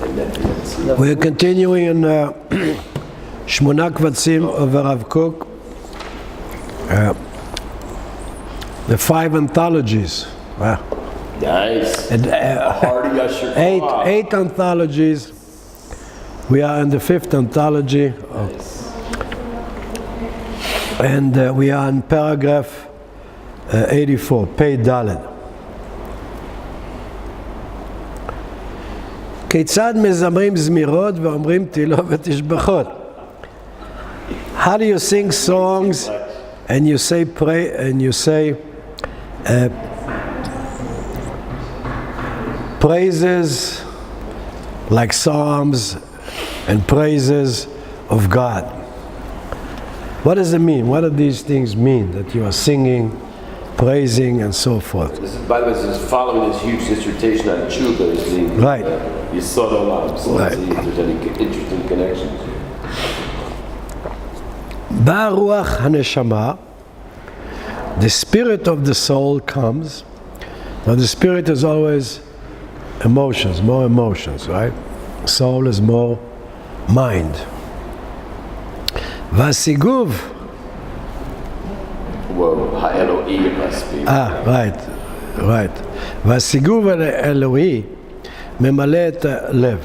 We're continuing in Shmoneh Kvatzim of Rav Kook, the 5 anthologies. Wow. Nice. And, Hardy Usher. eight anthologies. We are in the 5th anthology. Nice. And we are in paragraph 84, Pei Dalet. כיצד מזמרים זמירות ואומרים תהילות ותשבחות? How do you sing songs and you say pray and you say praises like psalms and praises of God? What does it mean? What do these things mean that you are singing, praising, and so forth? This is, by the way, this is following this huge dissertation on tshuva. Right. Yesod Olam. So let's see if there's any interesting connections. Ba ruach haneshama, the spirit of the soul comes. Now the spirit is always emotions, more emotions, right? Soul is more mind. Vasiguv. Whoa, ha-Elohim must be. Right. Vasiguv Elohi memale et lev.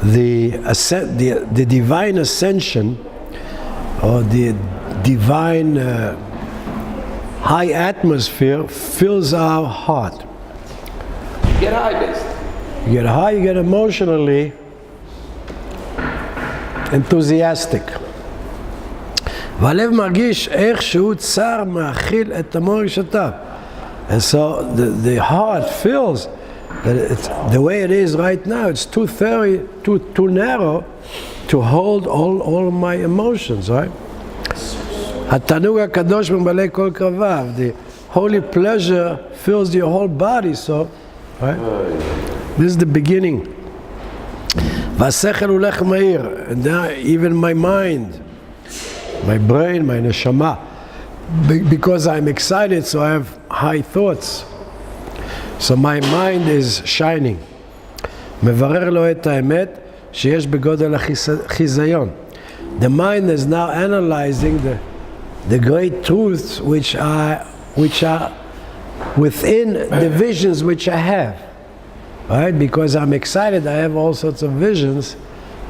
The divine ascension, or the divine high atmosphere, fills our heart. You get high, basically. You get high, you get emotionally enthusiastic. והלב מרגיש איך שהוא צר מאכיל את המורגשותיו. And so the heart feels that it's, the way it is right now, it's too narrow to hold all my emotions, right? התענוג הקדוש ממלא כל קרביו. The holy pleasure fills your whole body, so, right? This is the beginning. והשכל הולך מהיר, and now even my mind, my brain, my neshama, because I'm excited, so I have high thoughts. So my mind is shining. מברר לו את האמת שיש בגודל החיזיון. The mind is now analyzing the great truths which are within the visions which I have. Right? Because I'm excited, I have all sorts of visions.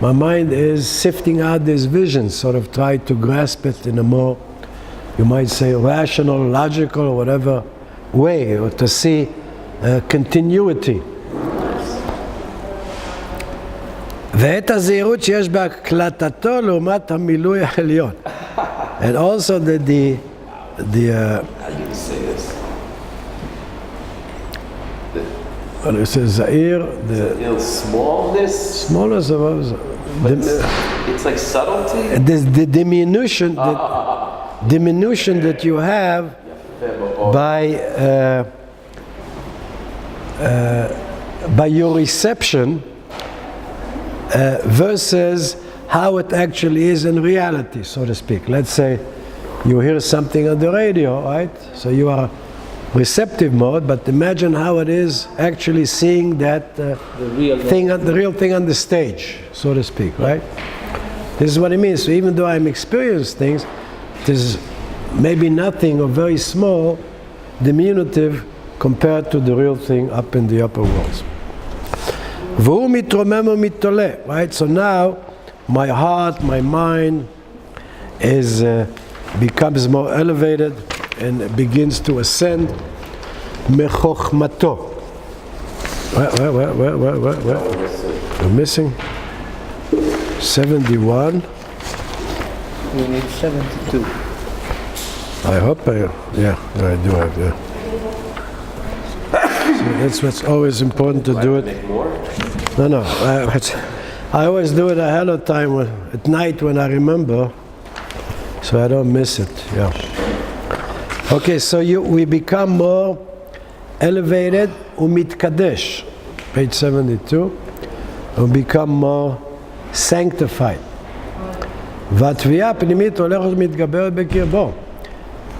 My mind is sifting out these visions, sort of try to grasp it in a more, you might say, rational, logical, or whatever way, or to see continuity. ואת הזהירות שיש בהקלטתו לעומת המילוי העליון. And also how do you say this? What it says, Zahir, the smallness. Smallness of it's like subtlety. The diminution, diminution that you have by your reception versus how it actually is in reality, so to speak. Let's say you hear something on the radio, right? So you are receptive mode, but imagine how it is actually seeing that the real thing on the stage, so to speak, right? This is what it means. So even though I'm experiencing things, it is maybe nothing or very small, diminutive compared to the real thing up in the upper worlds. Right? So now my heart, my mind is becomes more elevated and begins to ascend. Mechochmato. Where? We're missing 71. We need 72. I hope I do have, yeah. So that's what's always important to do it. No. I always do it ahead of time, at night when I remember, so I don't miss it, yeah. Okay, so we become more elevated, umitkadesh, page 72, we become more sanctified. והתביעה הפנימית הולכת ומתגברת בקרבו.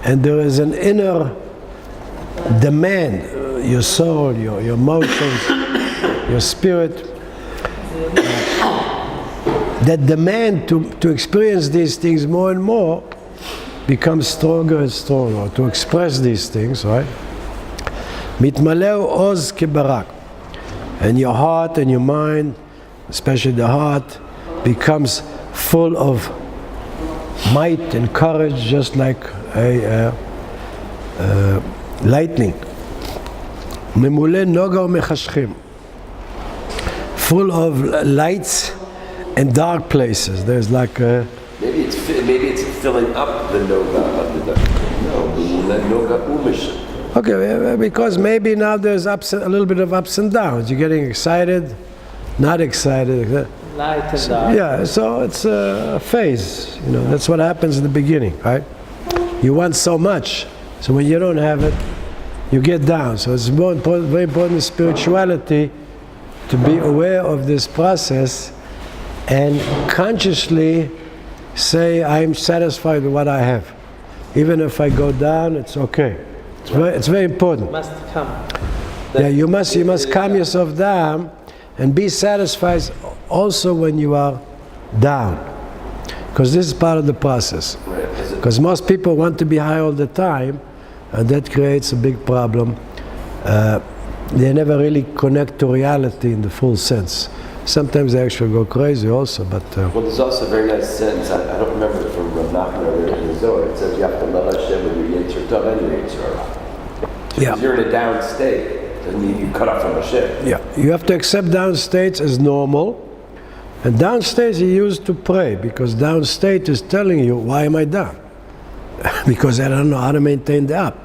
And there is an inner demand, your soul, your emotions, your spirit that demand to experience these things more and more becomes stronger and stronger, to express these things, right? Mitmaleu oz kebarak. And your heart and your mind, especially the heart, becomes full of might and courage, just like a lightning. Memule noga mechashchim. Full of lights and dark places. There's like a... Maybe it's filling up the noga of the noga umish. Okay, because maybe now there's a little bit of ups and downs. You're getting excited, not excited. Light and dark. Yeah, so it's a phase. You know, that's what happens in the beginning, right? You want so much, so when you don't have it, you get down. So it's very important in spirituality to be aware of this process and consciously say, I'm satisfied with what I have. Even if I go down, it's okay. It's very important. Must come. Yeah, you must calm yourself down and be satisfied also when you are down. Because this is part of the process. Because most people want to be high all the time, and that creates a big problem. They never really connect to reality in the full sense. Sometimes they actually go crazy also, but... Well, there's also a very nice sentence, I don't remember it from Rav Nachman or in the Zohar. It says you have to love Hashem with your Yetzer Tov and your Yetzer Hara. Yeah. If you're in a down state, doesn't mean you cut off from Hashem. Yeah, you have to accept down states as normal, and down states you use to pray, because down state is telling you, why am I down? Because I don't know how to maintain the up.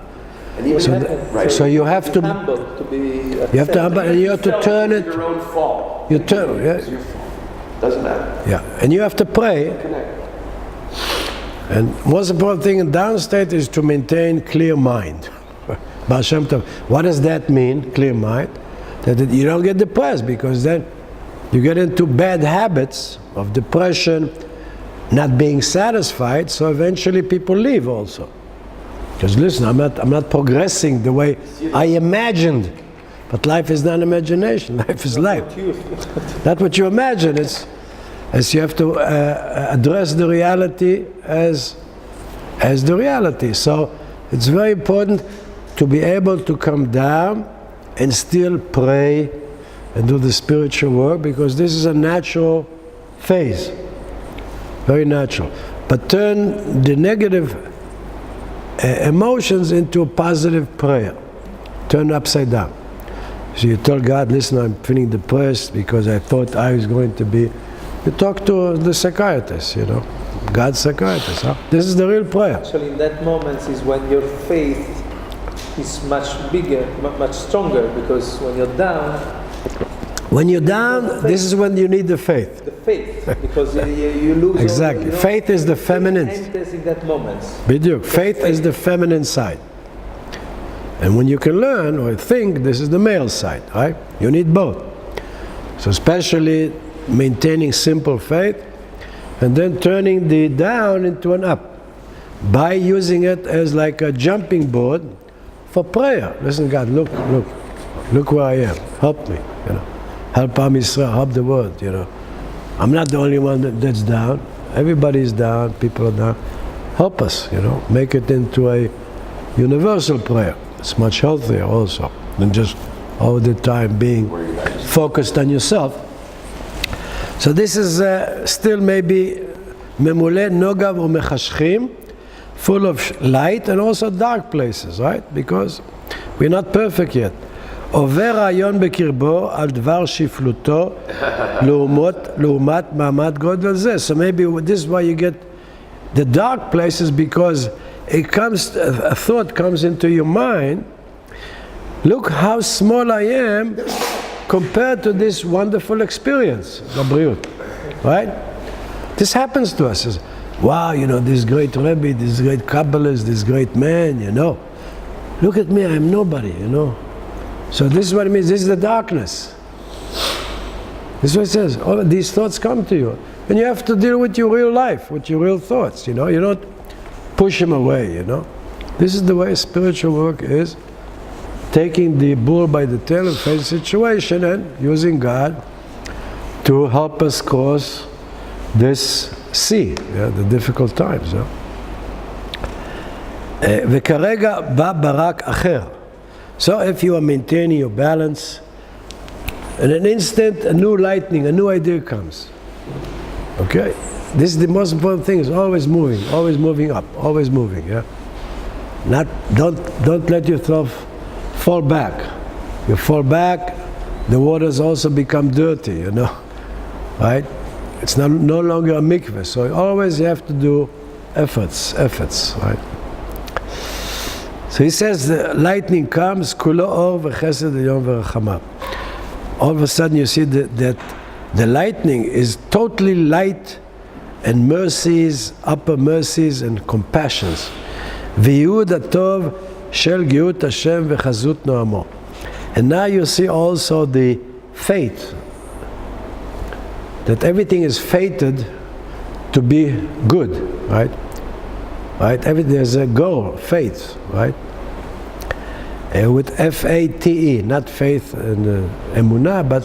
And even So you have to... Humble, to be You have to humble, and you have to turn it... your own fault. You turn, yeah. It's your fault. Doesn't matter. Yeah, and you have to pray. Connect. And most important thing in down state is to maintain clear mind. Baal Shem Tov. What does that mean, clear mind? That you don't get depressed, because then you get into bad habits of depression, not being satisfied, so eventually people leave also. Because listen, I'm not progressing the way I imagined. But life is not imagination, life is life. Not what you imagine, it's as you have to address the reality as the reality. So it's very important to be able to come down and still pray and do the spiritual work, because this is a natural phase, very natural. But turn the negative emotions into a positive prayer. Turn upside down. So you tell God, listen, I'm feeling depressed because I thought I was going to be... You talk to the psychiatrist, you know, God's psychiatrist. Huh? This is the real prayer. Actually, in that moment is when your faith is much bigger, much stronger, because when you're down... When you're down, this is when you need the faith. The faith, because you lose... Exactly. Faith is the feminine. Enters in that moment. Biduk. Faith is the feminine side. And when you can learn or think, this is the male side, right? You need both. So especially maintaining simple faith and then turning the down into an up by using it as like a jumping board for prayer. Listen, God, look where I am. Help me, you know. Help Am Yisrael, help the world, you know. I'm not the only one that's down. Everybody's down, people are down. Help us, you know. Make it into a universal prayer. It's much healthier also than just all the time being focused on yourself. So this is still maybe memule nogav or mechashchim, full of light and also dark places, right? Because we're not perfect yet. עובר רעיון בקרבו על דבר שפלותו לעומת מעמד גודל זה. So maybe this is why you get the dark places, because it comes, a thought comes into your mind, look how small I am compared to this wonderful experience, right? This happens to us. Wow, you know, this great Rebbe, this great Kabbalist, this great man, you know. Look at me, I'm nobody, you know. So this is what it means, this is the darkness. This is what it says, all of these thoughts come to you. And you have to deal with your real life, with your real thoughts, you know. You don't push them away, you know. This is the way spiritual work is, taking the bull by the tail and face the situation and using God to help us cross this sea, the difficult times. וכרגע בא ברק אחר. So if you are maintaining your balance, in an instant a new lightning, a new idea comes. Okay? This is the most important thing, is always moving up, always moving, Don't let yourself fall back. You fall back, the waters also become dirty, right? It's no longer a mikveh, so always you have to do efforts, right? So he says the lightning comes, kulo or v'chesed yom v'rachama. All of a sudden you see that the lightning is totally light and mercies, upper mercies and compassions. V'yud atov shel geut Hashem v'chazut noamo. And now you see also the fate, that everything is fated to be good, right? Right? There's a goal, faith, right? With F-A-T-E, not faith and emunah, but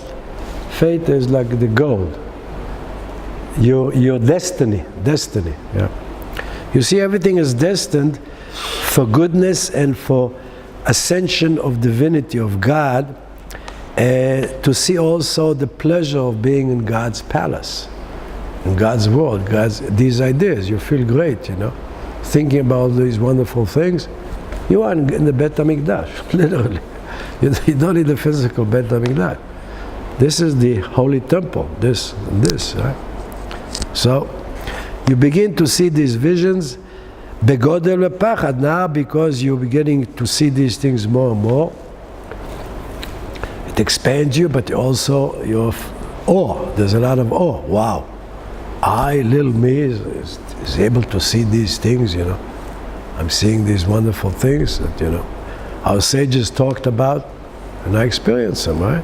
faith is like the goal. Your destiny. You see, everything is destined for goodness and for ascension of divinity of God, to see also the pleasure of being in God's palace, in God's world, these ideas. You feel great, thinking about these wonderful things. You are in the Bet HaMikdash, literally. You don't need the physical Bet HaMikdash. This is the holy temple, this and this, right? So, you begin to see these visions, begodel v'pachad, now because you're beginning to see these things more and more. It expands you, but also your awe. There's a lot of awe. Wow. Little me, is able to see these things, I'm seeing these wonderful things that, our sages talked about, and I experienced them, right?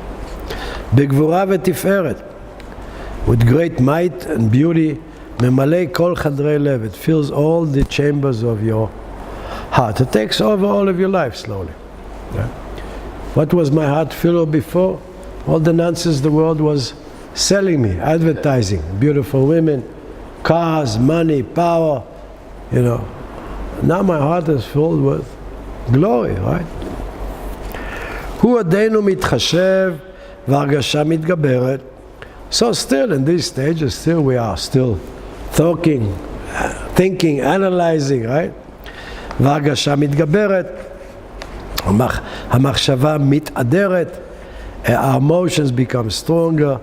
B'gvura v'tiferet, with great might and beauty, memalei kol chadrei lev, it fills all the chambers of your heart. It takes over all of your life slowly. Yeah? What was my heart filled with before? All the nonsense the world was selling me, advertising, beautiful women, cars, money, power, Now my heart is filled with glory, right? Hu adenu mitchashev v'hargasha mitgaberet. So still in these stages, we are still thinking, analyzing, right? v'hargasha mitgaberet. המחשבה מתעדרת, our emotions become stronger,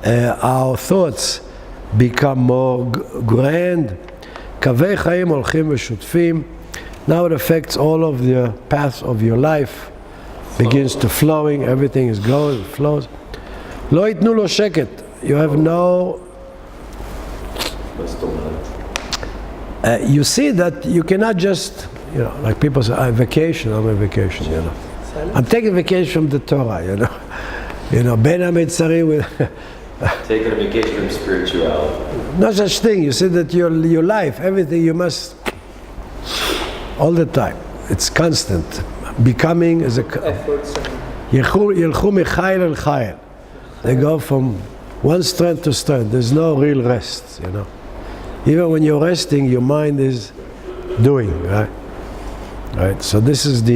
our thoughts become more grand, קווי חיים הולכים ושוטפים. Now it affects all of the paths of your life, begins to flowing, everything is goes, flows. לא ייתנו לו שקט, you have no... you see that you cannot just, like people say, I'm on vacation, I'm taking vacation from the Torah, Ben HaMetzari will... Taking a vacation from spirituality. No such thing. You see that your life, everything, you must, all the time. It's constant. Becoming is a... Yelchu mechayil el chayil. They go from one strength to strength. There's no real rest, Even when you're resting, your mind is doing, right? Right? So this is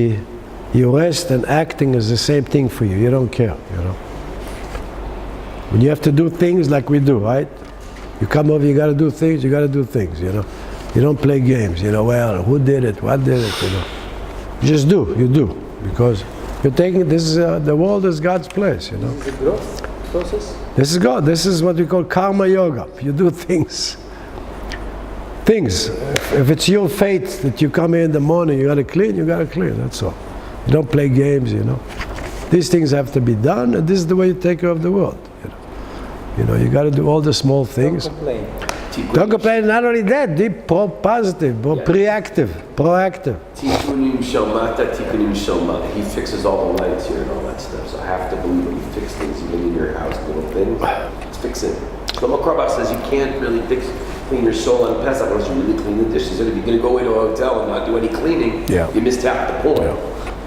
you rest and acting is the same thing for you. You don't care, When you have to do things like we do, right? You come over, you got to do things, You don't play games, well, who did it, what did it, You just do, because you're taking, the world is God's place, This is the growth process? This is God, this is what we call karma yoga. You do things. If it's your fate that you come here in the morning, you got to clean, that's all. You don't play games, These things have to be done, and this is the way you take care of the world. You got to do all the small things. Don't complain. Not only that, be positive, proactive. Tikkunim shalmata, tikkunim shalmata. He fixes all the lights here and all that stuff. So I have to believe when you fix things, even in your house, little things. It's fixing. Shlomo Krabach says you can't really clean your soul on Pesach unless you really clean the dishes. And if you're going to go into a hotel and not do any cleaning, you missed half the point.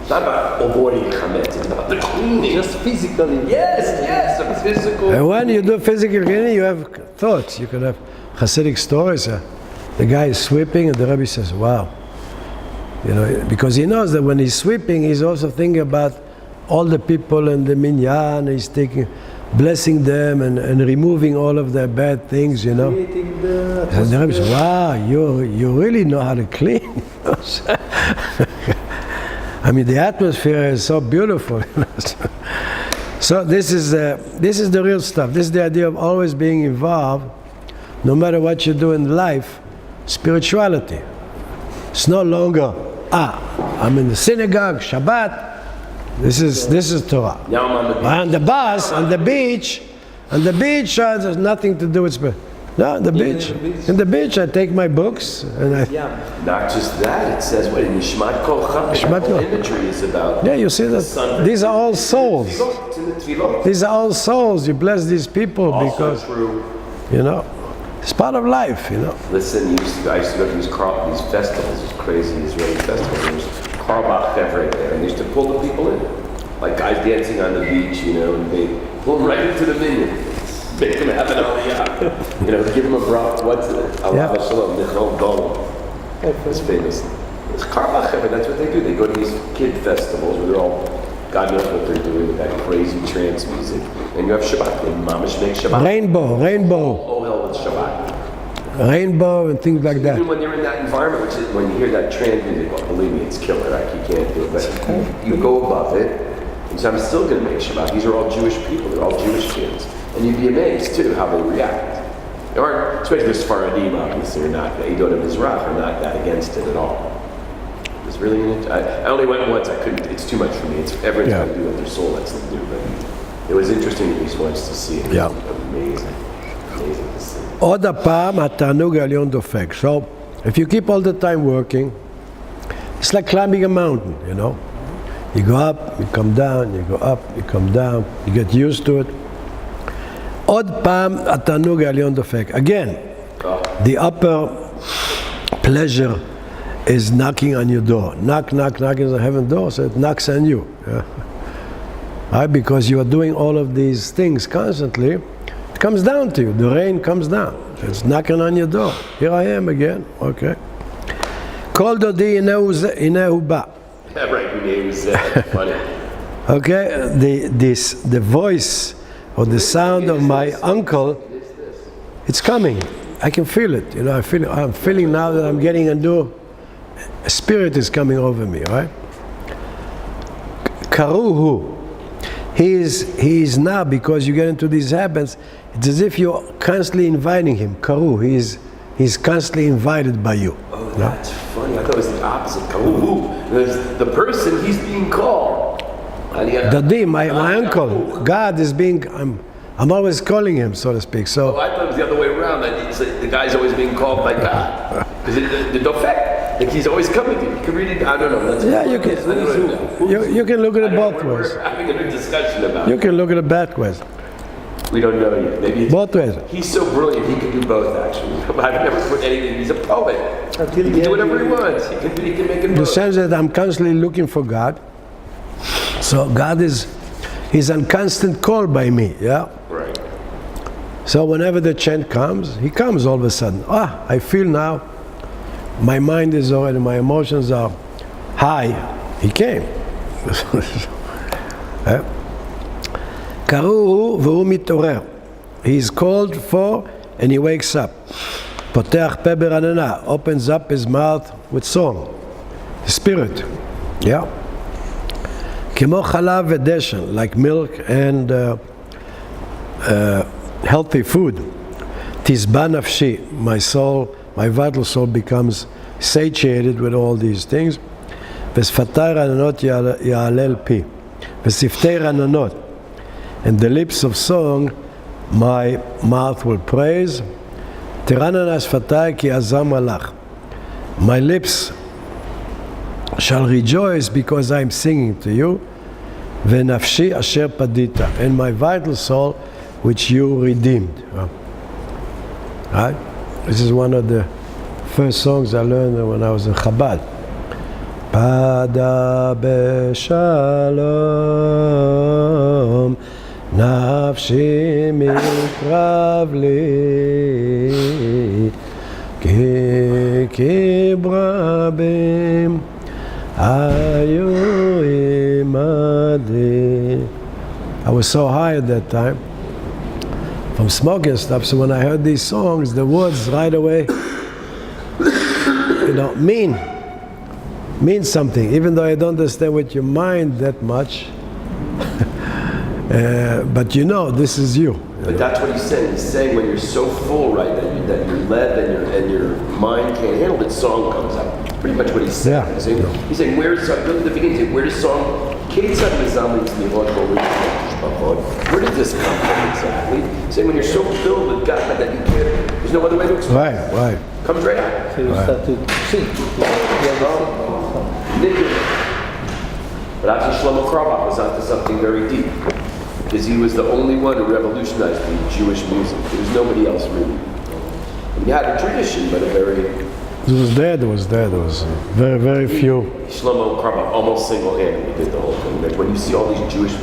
It's not about avoiding chametz, it's about the cleaning. Just physically. Yes, a physical. And when you do physical cleaning, you have thoughts. You can have Hasidic stories. The guy is sweeping, and the Rebbe says, "Wow," because he knows that when he's sweeping, he's also thinking about all the people in the minyan. He's blessing them and removing all of their bad things. Creating the And the Rebbe says, "Wow, you really know how to clean." I mean, the atmosphere is so beautiful. So this is the real stuff. This is the idea of always being involved, no matter what you do in life. Spirituality. It's no longer I'm in the synagogue, Shabbat. This is Torah. Now I'm on the beach. On the bus, on the beach, there's nothing to do with spirit. No, the beach. In the beach, I take my books and I. Not just that, it says what in Nishmat Kolcha. Nishmat The whole Kolcha. imagery is about. Yeah, you see that these are all souls. It's in the Tefillot. These are all souls. You bless these people Also because true. it's part of life. Listen, I used to go to these festivals, these crazy Israeli festivals. There was Karbach right there, and they used to pull the people in, like guys dancing on the beach, and they pull them right into the minyan. Make them have an aliyah. Give them a bracha. What's it? Allah Shalom, Nichol Dol. It's famous. It's Karbach, that's what they do. They go to these kid festivals where they're all, God knows what they're doing with that crazy trance music. And you have Shabbat. They mamish make Shabbat. Rainbow, Oh hell with Shabbat. rainbow, and things like that. Even when you're in that environment, which is when you hear that trance music, well, believe me, it's killer. You can't do it. But you go above it, and so I'm still going to make Shabbat. These are all Jewish people. They're all Jewish kids. And you'd be amazed, too, how they react. They aren't, especially the Sfaradim, obviously, are not, the Eidot of Mizrach are not that against it at all. It's really, I only went once, I couldn't, it's too much for me. Everyone's got to do what their soul lets them do. But it was interesting at least once to see it. Yeah. It was amazing. Amazing to see. עוד הפעם התענוג העליון דופק. So, if you keep all the time working, it's like climbing a mountain, You go up, you come down, you go up, you come down, you get used to it. עוד פעם התענוג העליון דופק. Again, the upper pleasure is knocking on your door. Knock, knock, knock on the heaven door, so it knocks on you. Yeah. Right? Because you are doing all of these things constantly, it comes down to you. The rain comes down. It's knocking on your door. Here I am again. Okay. Kol dodi הנה הוא בא. Yeah, right, your name is funny. Okay, the voice or the sound of my uncle, it's coming. I can feel it. I'm feeling now that I'm getting a new spirit is coming over me, right? Karuhu. He is now, because you get into these habits, it's as if you're constantly inviting him. Karu, he's constantly invited by you. Oh, that's funny. I thought it was the opposite. There's the person, he's being called. Dadi, my uncle, God is being, I'm always calling him, so to speak. So I thought it was the other way around. That the guy's always being called by God. Because the dofek, like he's always coming to you. You can read it, I don't know. That's you can look at it both ways. We're having a discussion about You can look at it both ways. We don't know yet. Maybe Both ways. He's so brilliant, he can do both, actually. I've never put anything, he's a poet. He can do whatever he wants. He can make it In the both. sense that I'm constantly looking for God. So God he's on constant call by me, yeah? Right. So whenever the chant comes, he comes all of a sudden. I feel now, my mind is already, my emotions are high. He came. קראו והוא מתעורר. He is called for and he wakes up. פותח פה ברננה, opens up his mouth with song. Spirit. Yeah. כמו חלב ודשן, like milk and healthy food. תשבע נפשי, my soul, my vital soul becomes satiated with all these things. ושפתי רננות יעלל פי. ושפתי רננות. And the lips of song, my mouth will praise. תרננה שפתי כי עזם מלאך. My lips shall rejoice because I am singing to you. ונפשי אשר פדית. And my vital soul which you redeemed. Right? This is one of the first songs I learned when I was in Chabad. pada beshalom nafshi mikrav li ki kibrabim ayu imadi. I was so high at that time from smoking stuff, so when I heard these songs, the words right away, mean something, even though I don't understand with your mind that much. But this is you. But that's what he's saying. He's saying when you're so full, right, that you're led and your mind can't handle it, song comes out. Pretty much what he's saying. Yeah. He's saying, where does song? Where did this come from exactly? He's saying when you're so filled with God that you can't, there's no other way to explain it. Right. Comes right out. So you start to sing. But actually Shlomo Kvatzim was onto something very deep, because he was the only one who revolutionized the Jewish music. There was nobody else really. And you had a tradition, but a very... There was very, very few. Shlomo Kvatzim almost single-handedly did the whole thing. Like when you see all these Jewish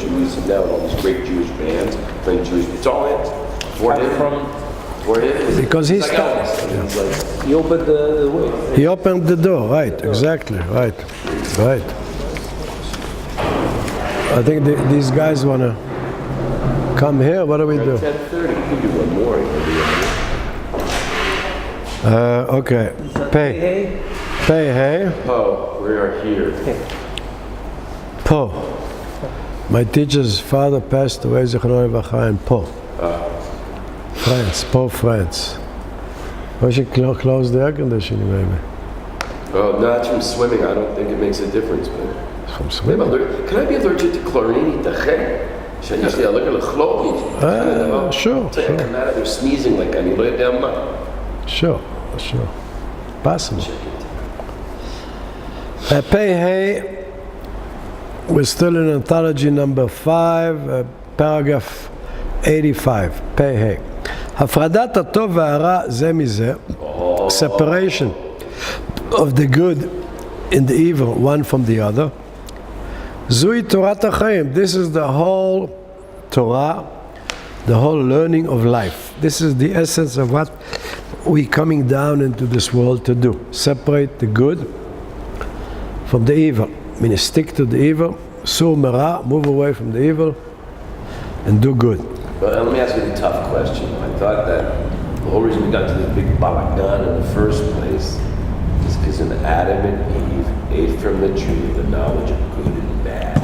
music now, and all these great Jewish bands playing Jewish, it's all him. For him. Because he started. He opened the way. He opened the door, right, exactly, right. I think these guys want to come here. What do we do? 10:30, we could do one more. Okay. Pei, hey. Oh, we are here. Po. My teacher's father passed away, Shmoneh Kvatzim, in Po. France. We should close the air conditioning, maybe. Oh, no, that's from swimming. I don't think it makes a difference. But From swimming? can I be allergic to chlorine? Sure. They're sneezing like I need them. Sure. Possible. Pei Hey, we're still in anthology number 5, paragraph 85. Pei Hey. הפרדת הטוב והרע זה מזה, separation of the good and the evil, one from the other. זוהי תורת החיים. This is the whole Torah, the whole learning of life. This is the essence of what we're coming down into this world to do. Separate the good from the evil. Meaning stick to the evil, sur mera, move away from the evil, and do good. But let me ask you a tough question. I thought that the whole reason we got to this big balagan in the first place is because Adam and Eve ate from the tree of the knowledge of good and bad.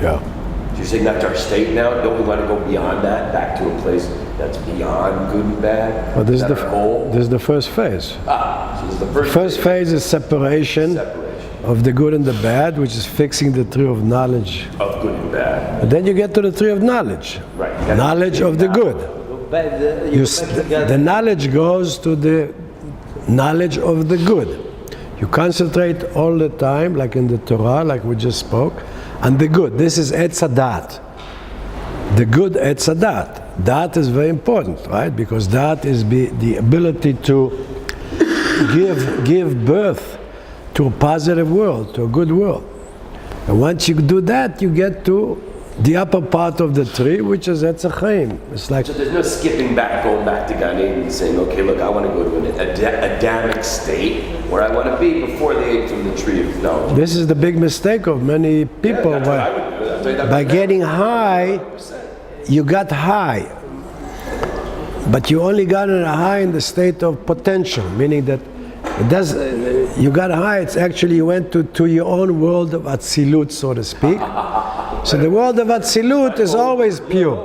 Yeah. So you're saying that's our state now? Don't we want to go beyond that, back to a place that's beyond good and bad? Well, this is our goal? This is the first phase. So this is the First phase is separation of the good and the bad, which is fixing the tree of knowledge. Of good and bad. And then you get to the tree of knowledge. Right. Knowledge of the good. The knowledge goes to the knowledge of the good. You concentrate all the time, like in the Torah, like we just spoke, on the good. This is Etz Hadat. The good Etz Hadat. Dat is very important, right? Because that is the ability to give birth to a positive world, to a good world. And once you do that, you get to the upper part of the tree, which is Etz HaChaim. It's like... So there's no skipping back, going back to Gan Eden and saying, okay, look, I want to go to an Adamic state where I want to be before they ate from the tree of knowledge. This is the big mistake of many people. By getting high, you got high. But you only got a high in the state of potential, meaning that you got high, it's actually you went to your own world of Atzilut, so to speak. So the world of Atzilut is always pure.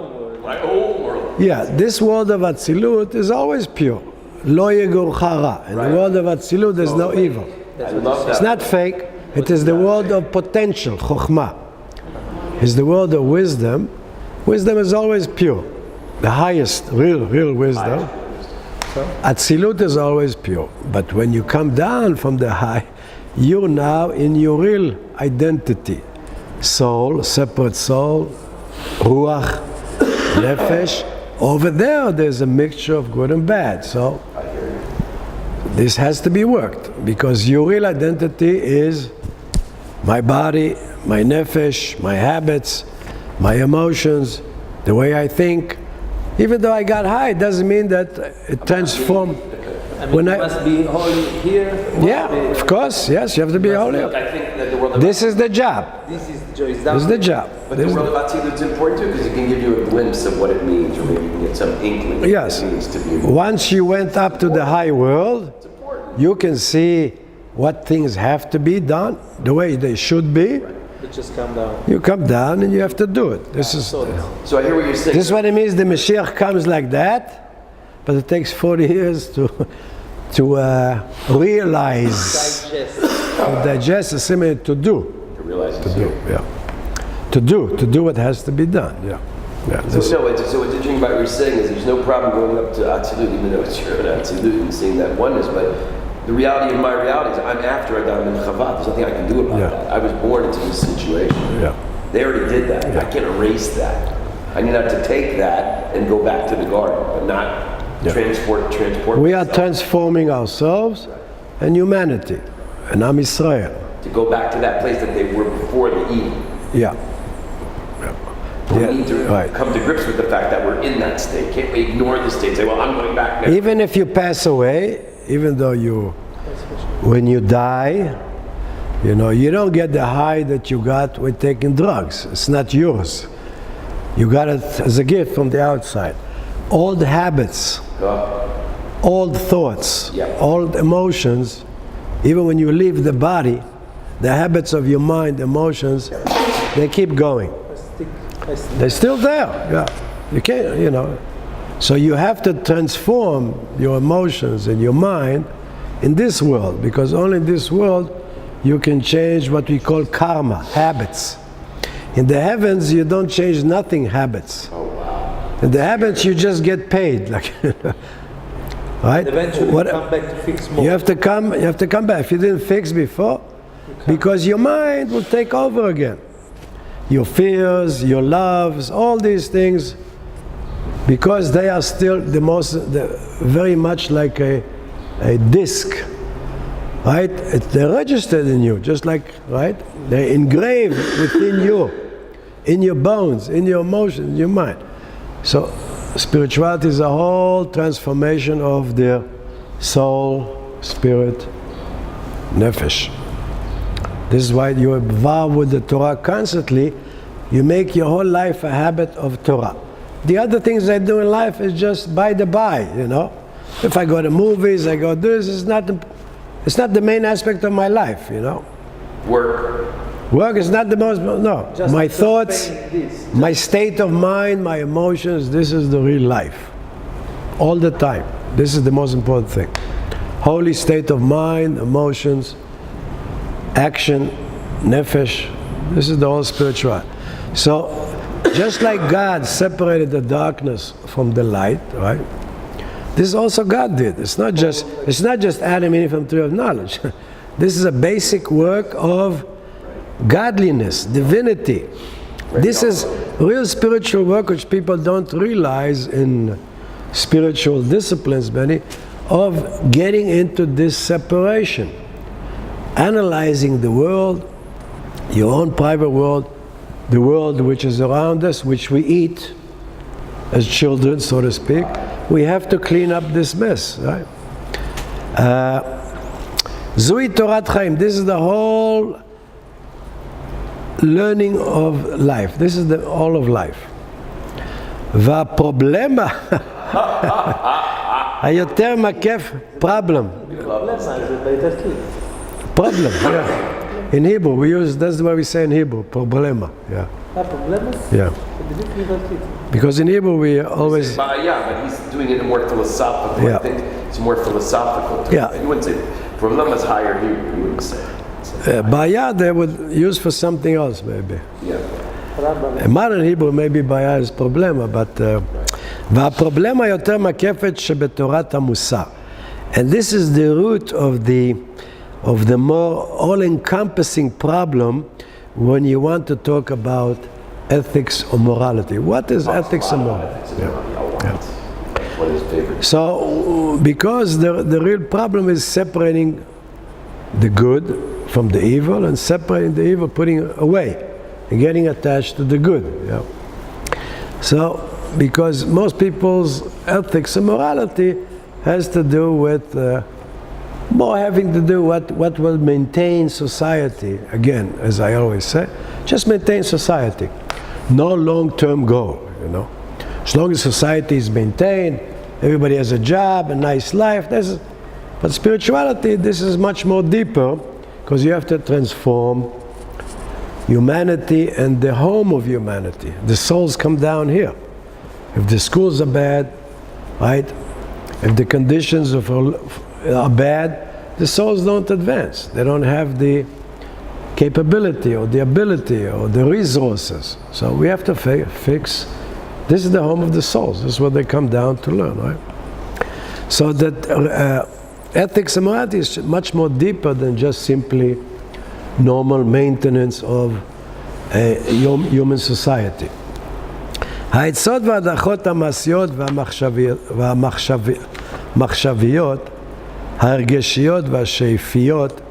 My own world. Yeah, this world of Atzilut is always pure. Lo yegur chara. In the world of Atzilut there's no evil. It's not fake, it is the world of potential, chokhmah. It's the world of wisdom. Wisdom is always pure. The highest, real wisdom. Atzilut is always pure. But when you come down from the high, you're now in your real identity. Soul, separate soul, ruach, nefesh. Over there's a mixture of good and bad. So this has to be worked because your real identity is my body, my nefesh, my habits, my emotions, the way I think. Even though I got high, it doesn't mean that it transformed. I mean, you must be holy here. Yeah, of course, yes, you have to be holy. Look, I think that the world of This is the job. This is the joy. This is the job. But the world of Atzilut is important too, because it can give you a glimpse of what it means, or maybe you can get some inkling of Yes. what it means to be. Once you went up to the high world, It's important. you can see what things have to be done, the way they should be. You just come down. You come down and you have to do it. This is So I hear what you're saying. this is what it means. The Mashiach comes like that, but it takes 40 years to realize, Digest. to digest, is similar to do. To realize it's Do, you. yeah. To do what has to be done. Yeah. Yeah. So what's interesting about what you're saying is there's no problem going up to Atzilut, even though it's your own Atzilut, and seeing that oneness. But the reality of my reality is I'm after Adam and Chava. There's nothing I can do about Yeah. that. I was born into this situation. Yeah. They already did that. I can't erase that. I need not to take that and go back to the garden, but not transport. We are myself. transforming ourselves and humanity, and Am Yisrael. To go back to that place that they were before the Eden. Yeah. We Yeah, need to right. come to grips with the fact that we're in that state. Can't we ignore the state and say, well, I'm going back now. Even if you pass away, even though when you die, you know, you don't get the high that you got with taking drugs. It's not yours. You got it as a gift from the outside. Old habits, old thoughts, Yeah. old emotions, even when you leave the body, the habits of your mind, emotions, they keep going. I stick. They're still there. Yeah, you can't. You know, so you have to transform your emotions and your mind in this world, because only in this world you can change what we call karma, habits. In the heavens, you don't change nothing. Habits. Oh, wow. In the heavens, you just get paid. Like, right? Eventually What- come back to fix more. you have to come. You have to come back. If you didn't fix before, because your mind will take over again. Your fears, your loves, all these things, because they are still very much like a disc, right? They're registered in you, just like, right? They're engraved within you, in your bones, in your emotions, in your mind. So spirituality is a whole transformation of the soul, spirit, nefesh. This is why you vow with the Torah constantly. You make your whole life a habit of Torah. The other things I do in life is just by the by, you know. If I go to movies, I go this. It's not the main aspect of my life, you know. Work is not the most, no. Just- My just thoughts, paying this. my state of mind, my emotions, this is the real life. All the time. This is the most important thing. Holy state of mind, emotions, action, nefesh. This is the whole spiritual. So, just like God separated the darkness from the light, right? This is also God did. It's not just Adam eating from the tree of knowledge. This is a basic work of godliness, divinity. This is real spiritual work which people don't realize in spiritual disciplines, Benny, of getting into this separation. Analyzing the world, your own private world, the world which is around us, which we eat as children, so to speak. We have to clean up this mess, right? Zui Torat Chaim. This is the whole learning of life. This is the all of life. והפרובלמה היותר מקף, problem. Problem, yeah. In Hebrew, we use, that's what we say in Hebrew, problema, yeah. Yeah. Because in Hebrew we always... Yeah, but he's doing it in a more philosophical. Yeah. I think it's more philosophical. Yeah. You wouldn't say, problem is higher Hebrew, you wouldn't say. Baya they would use for something else, maybe. Yeah. Modern Hebrew maybe baya is problema, but... והפרובלמה יותר מקפת שבתורת המוסר. And this is the root of the more all-encompassing problem when you want to talk about ethics or morality. What is ethics and morality? What is favorite? So, because the real problem is separating the good from the evil, and separating the evil, putting it away, and getting attached to the good. Yeah. So, because most people's ethics and morality has to do with more having to do what will maintain society. Again, as I always say, just maintain society. No long-term goal, you know. As long as society is maintained, everybody has a job, a nice life. But spirituality, this is much more deeper, because you have to transform humanity and the home of humanity. The souls come down here. If the schools are bad, right? If the conditions are bad, the souls don't advance. They don't have the capability or the ability or the resources. So we have to fix. This is the home of the souls. This is what they come down to learn, right? So that ethics and morality is much more deeper than just simply normal maintenance of a human society. העצות וההדרכות המעשיות והמחשביות, ההרגשיות והשאיפיות,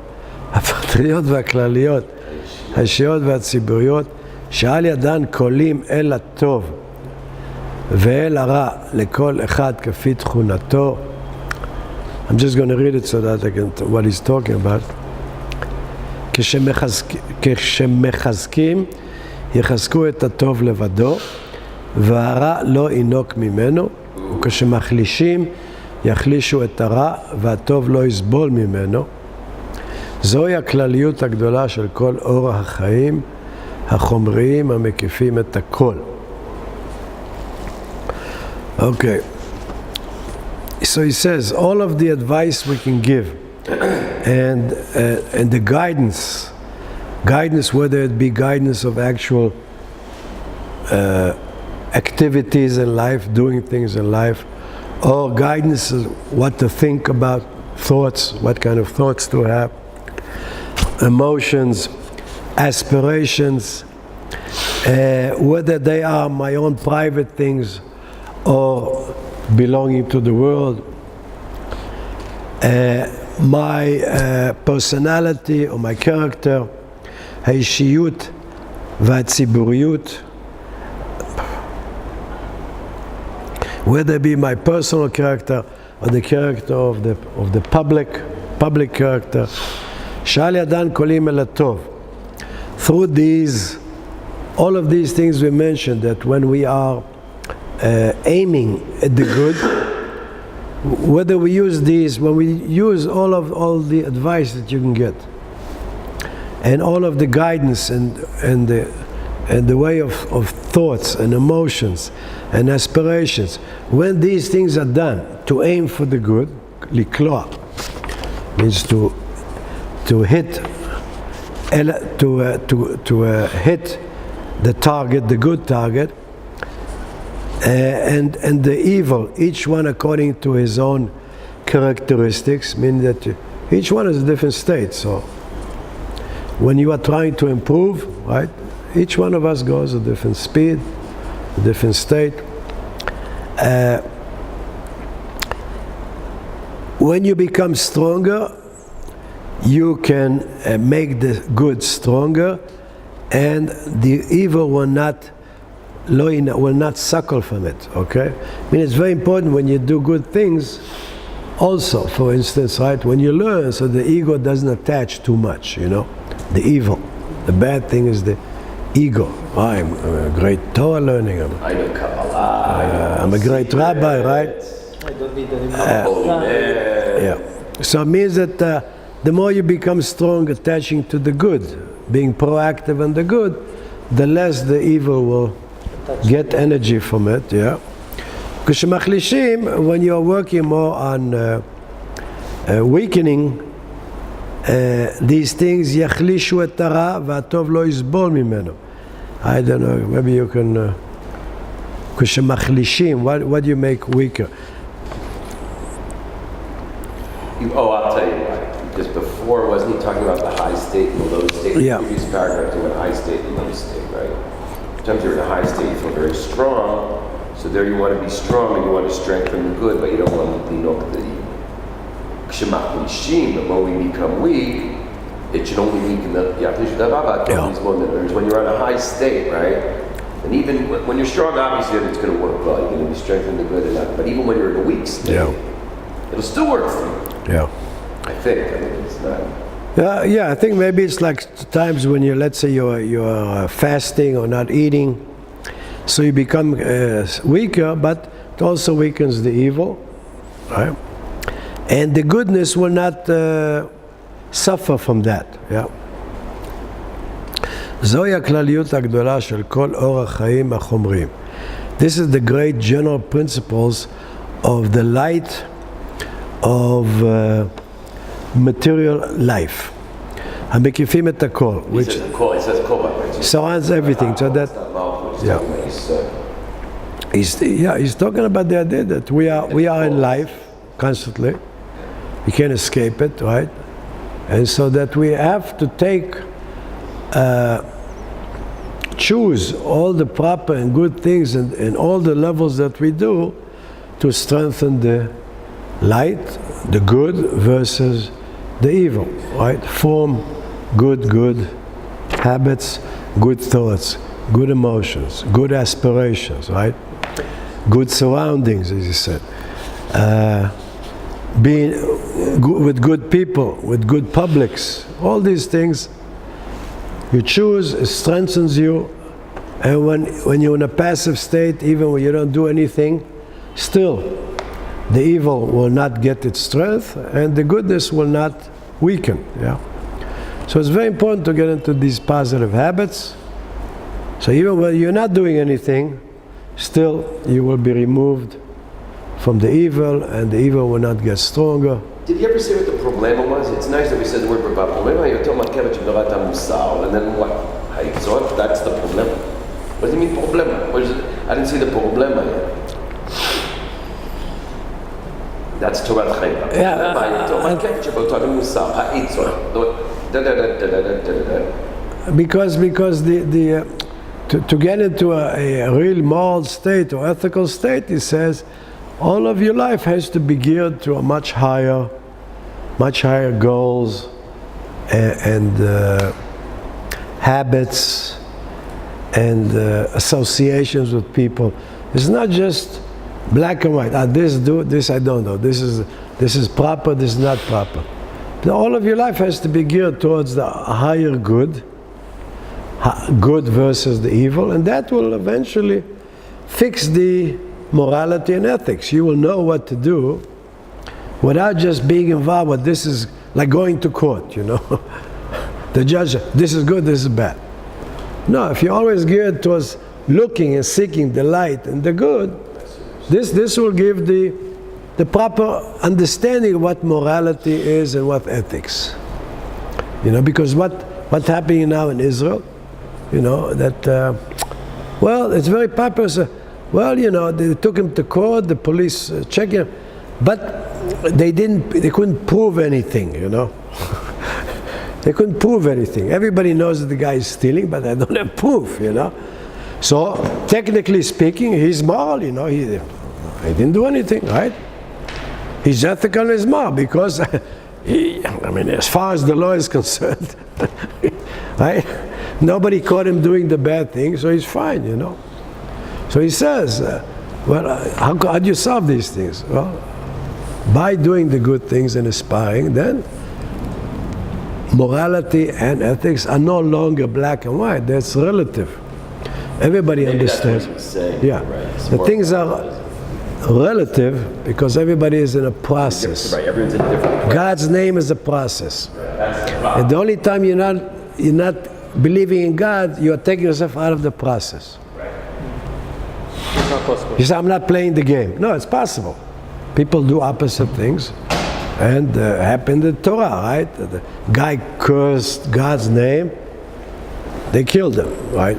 הפרטיות והכלליות, האישיות והציבוריות, שעל ידן קולים אל הטוב ואל הרע לכל אחד כפי תכונתו. I'm just going to read it so that I can what he's talking about. כשמחזקים יחזקו את הטוב לבדו והרע לא ינוק ממנו, וכשמחלישים יחלישו את הרע והטוב לא יסבול ממנו. זוהי הכלליות הגדולה של כל אורח החיים החומריים המקיפים את הכל. Okay. So he says, all of the advice we can give and the guidance, whether it be guidance of actual activities in life, doing things in life, or guidance of what to think about, thoughts, what kind of thoughts to have, emotions, aspirations, whether they are my own private things or belonging to the world, my personality or my character, האישיות והציבוריות, whether it be my personal character or the character of the public character, שעל ידן קולים אל הטוב. Through these, all of these things we mentioned, that when we are aiming at the good, whether we use these, when we use all the advice that you can get, and all of the guidance and the way of thoughts and emotions and aspirations, when these things are done to aim for the good, likloa means to hit hit the target, the good target, and the evil, each one according to his own characteristics, meaning that each one is a different state. So when you are trying to improve, right, each one of us goes a different speed, a different state. When you become stronger, you can make the good stronger, and the evil will not suckle from it. Okay, I mean, it's very important when you do good things. Also, for instance, right, when you learn, so the ego doesn't attach too much. You know, the evil, the bad thing is the ego. I'm a great Torah learning. I know Kabbalah. I'm a great rabbi, right? I don't need any more. Yeah. So it means that the more you become strong attaching to the good, being proactive in the good, the less the evil will get energy from it. Yeah. כשמחלישים, when you are working more on weakening these things, יחלישו את הרע והטוב לא יסבול ממנו. I don't know, maybe you can, כשמחלישים, what do you make weaker? I'll tell you why. Because before, wasn't he talking about the high state and the low state? Yeah. The previous paragraph, there went high state and low state, right? Sometimes you're in a high state, you feel very strong, so there you want to be strong and you want to strengthen the good, but you don't want to lean over the evil. But when we become weak, it should only weaken the Mizmor. When you're on a high state, right? And even when you're strong, obviously it's going to work well. You're going to be strengthened the good enough. But even when you're in a weak state, it'll still work for you. Yeah. I think it's not. Yeah, I think maybe it's like times when let's say you're fasting or not eating, so you become weaker, but it also weakens the evil, right? And the goodness will not suffer from that. Yeah. זוהי הכלליות הגדולה של כל אורח חיים החומריים. This is the great general principles of the light of material life. המקיפים את הכל, which surrounds everything. So that, he's talking about the idea that we are in life constantly. You can't escape it, right? And so that we have to choose all the proper and good things and all the levels that we do to strengthen the light, the good versus the evil, right? Form good habits, good thoughts, good emotions, good aspirations, right? Good surroundings, as you said. Being with good people, with good publics, all these things you choose, it strengthens you. And when you're in a passive state, even when you don't do anything, still the evil will not get its strength and the goodness will not weaken. Yeah. So it's very important to get into these positive habits. So even when you're not doing anything, still you will be removed from the evil and the evil will not get stronger. Did he ever say what the problema was? It's nice that we said the word problema. You're talking about Kvetz musar, and then what? Hayitzot, that's the problema. What does it mean problema? What is it? I didn't see the problema yet. That's Torah Chaim. Because to get into a real moral state or ethical state, he says, all of your life has to be geared to a much higher goals and habits and associations with people. It's not just black and white. This do, this I don't know. This is proper, this is not proper. All of your life has to be geared towards the higher good versus the evil, and that will eventually fix the morality and ethics. You will know what to do without just being involved with this is like going to court, you know. The judge, this is good, this is bad. No, if you're always geared towards looking and seeking the light and the good, this will give the proper understanding of what morality is and what ethics. You know, because what's happening now in Israel, you know, that, well, it's very popular. Well, you know, they took him to court, the police checked him, but they couldn't prove anything, you know. They couldn't prove anything. Everybody knows that the guy is stealing, but they don't have proof, you know. So, technically speaking, he's moral, you know, he didn't do anything, right? He's ethical and he's moral because, as far as the law is concerned, right? Nobody caught him doing the bad thing, so he's fine, you know. So he says, how do you solve these things? Well, by doing the good things and aspiring, then morality and ethics are no longer black and white. That's relative. Everybody understands. Yeah, right. The things are relative because everybody is in a process. Right, everyone's in a different place. God's name is a process. And the only time you're not believing in God, you are taking yourself out of the process. It's not possible. You say, I'm not playing the game. No, it's possible. People do opposite things. And happened in Torah, right? The guy cursed God's name. They killed him, right?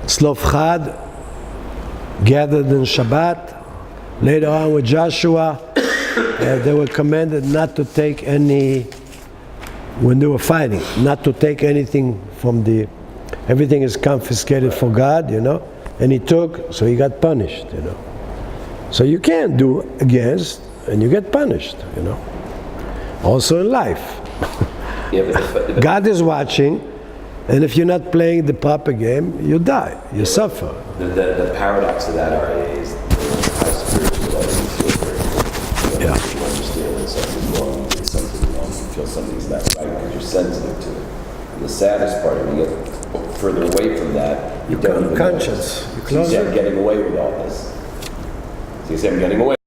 Tzlofchad gathered in Shabbat. Later on with Joshua, they were commanded not to take any, when they were fighting, not to take anything from everything is confiscated for God, you know. And he took, so he got punished, you know. So you can't do against, and you get punished, you know. Also in life. Yeah, but God is watching, and if you're not playing the proper game, you die, you suffer. the paradox of that, Aryeh, is how spiritual that you feel for it. You understand that something's wrong, it's something wrong, you feel something's not right because you're sensitive to it. And the saddest part, when you get further away from that, you don't even Conscious. know. So you say, I'm getting away with all this. So you say, I'm getting away.